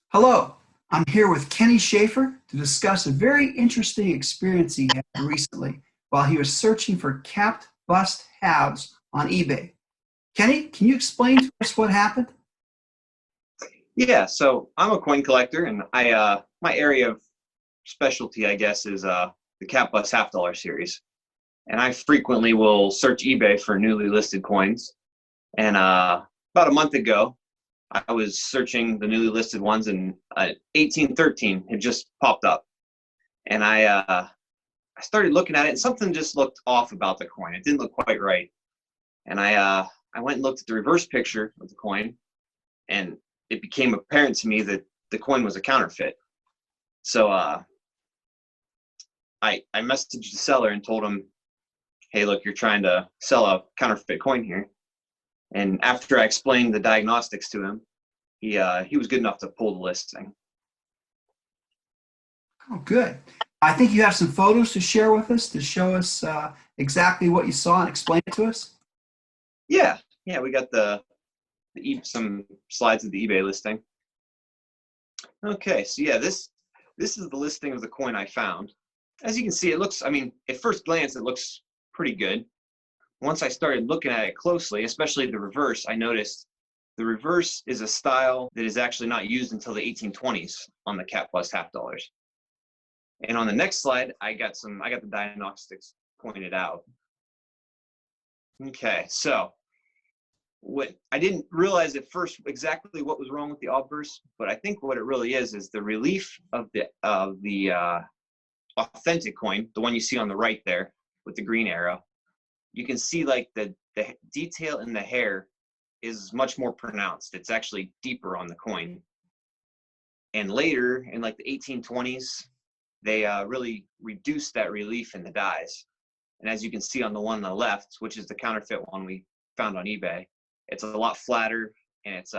Hello, I'm here with Kenny Shaffer to discuss a very interesting experience he had recently while he was searching for capped bust halves on eBay. Kenny, can you explain to us what happened? Yeah, so I'm a coin collector, and my area of specialty, I guess, is the Cat Bus half dollar series. And I frequently will search eBay for newly listed coins. And about a month ago, I was searching the newly listed ones, and 1813 had just popped up. And I started looking at it, and something just looked off about the coin. It didn't look quite right. And I went and looked at the reverse picture of the coin, and it became apparent to me that the coin was a counterfeit. So I messaged the seller and told him, "Hey, look, you're trying to sell a counterfeit coin here." And after I explained the diagnostics to him, he was good enough to pull the listing. Oh, good. I think you have some photos to share with us to show us exactly what you saw and explain it to us. Yeah, we got some slides of the eBay listing. Okay, so yeah, this is the listing of the coin I found. As you can see, it looks, I mean, at first glance, it looks pretty good. Once I started looking at it closely, especially the reverse, I noticed the reverse is a style that is actually not used until the 1820s on the Cat Plus half dollars. And on the next slide, I got the diagnostics pointed out. Okay, so what I didn't realize at first exactly what was wrong with the obverse, but I think what it really is the relief of the authentic coin, the one you see on the right there with the green arrow. You can see like the detail in the hair is much more pronounced. It's actually deeper on the coin. And later in like the 1820s, they really reduced that relief in the dies. And as you can see on the one on the left, which is the counterfeit one we found on eBay, it's a lot flatter, and it's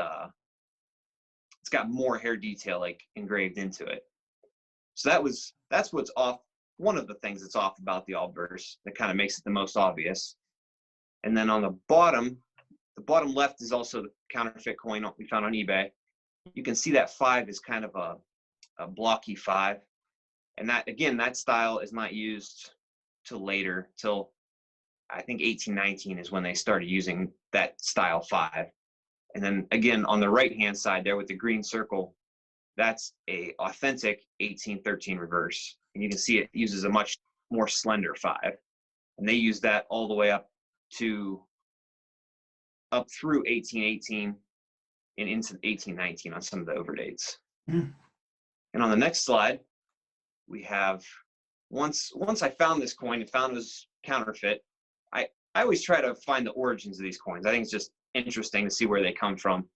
got more hair detail like engraved into it. So that's what's off. One of the things that's off about the obverse that kind of makes it the most obvious. And then on the bottom left is also the counterfeit coin we found on eBay. You can see that 5 is kind of a blocky 5. And that, again, that style is not used till later, till I think 1819 is when they started using that style 5. And then again, on the right-hand side there with the green circle, that's a authentic 1813 reverse. And you can see it uses a much more slender 5. And they use that all the way up through 1818 and into 1819 on some of the overdates. Mm. And on the next slide, we have, once I found this coin and found it was counterfeit, I always try to find the origins of these coins. I think it's just interesting to see where they come from.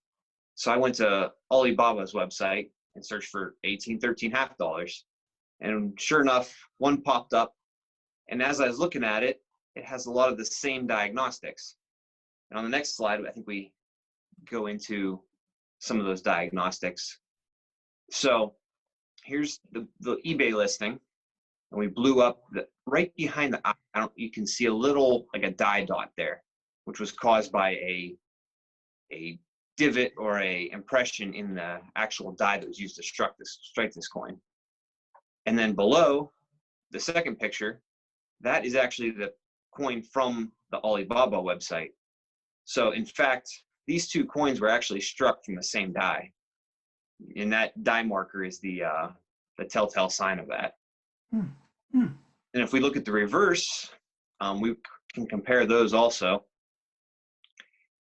So I went to Alibaba's website and searched for 1813 half dollars. And sure enough, one popped up. And as I was looking at it, it has a lot of the same diagnostics. And on the next slide, I think we go into some of those diagnostics. So here's the eBay listing. And we blew up right behind the eye. You can see a little, like a dye dot there, which was caused by a divot or a impression in the actual die that was used to strike this coin. And then below, the second picture, that is actually the coin from the Alibaba website. So in fact, these two coins were actually struck from the same die. And that die marker is the telltale sign of that. Hmm. Hmm. And if we look at the reverse, we can compare those also.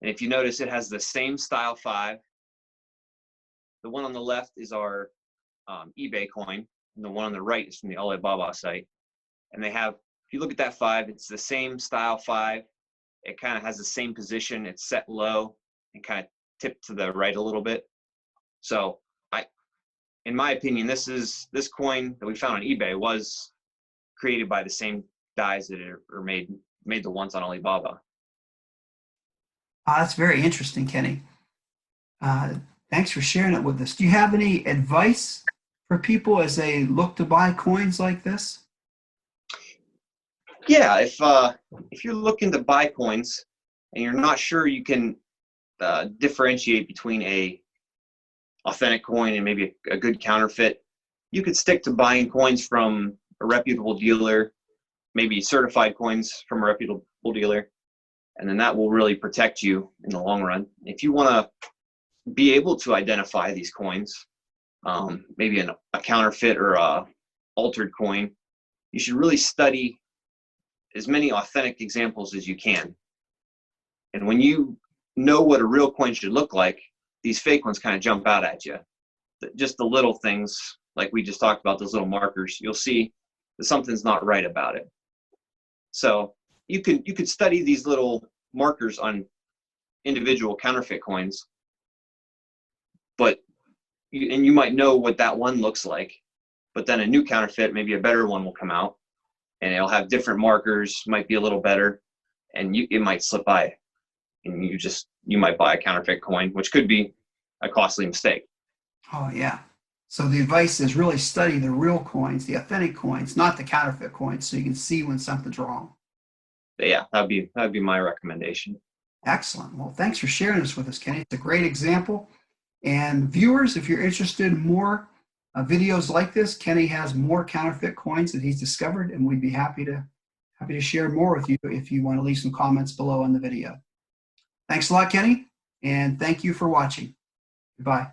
And if you notice, it has the same style 5. The one on the left is our eBay coin, and the one on the right is from the Alibaba site. And they have, if you look at that 5, it's the same style 5. It kind of has the same position. It's set low and kind of tipped to the right a little bit. So in my opinion, this coin that we found on eBay was created by the same dies that are made the ones on Alibaba. That's very interesting, Kenny. Thanks for sharing it with us. Do you have any advice for people as they look to buy coins like this? Yeah, if you're looking to buy coins and you're not sure you can differentiate between a authentic coin and maybe a good counterfeit, you could stick to buying coins from a reputable dealer, maybe certified coins from a reputable dealer, and then that will really protect you in the long run. If you want to be able to identify these coins, maybe a counterfeit or a altered coin, you should really study as many authentic examples as you can. And when you know what a real coin should look like, these fake ones kind of jump out at you. Just the little things, like we just talked about, those little markers, you'll see that something's not right about it. So you could study these little markers on individual counterfeit coins, but you might know what that one looks like, but then a new counterfeit, maybe a better one will come out, and it'll have different markers, might be a little better, and it might slip by, and you might buy a counterfeit coin, which could be a costly mistake. Oh, yeah. So the advice is really study the real coins, the authentic coins, not the counterfeit coins, so you can see when something's wrong. But yeah, that'd be my recommendation. Excellent. Well, thanks for sharing this with us, Kenny. It's a great example. And viewers, if you're interested in more videos like this, Kenny has more counterfeit coins that he's discovered, and we'd be happy to share more with you if you want to leave some comments below on the video. Thanks a lot, Kenny, and thank you for watching. Goodbye.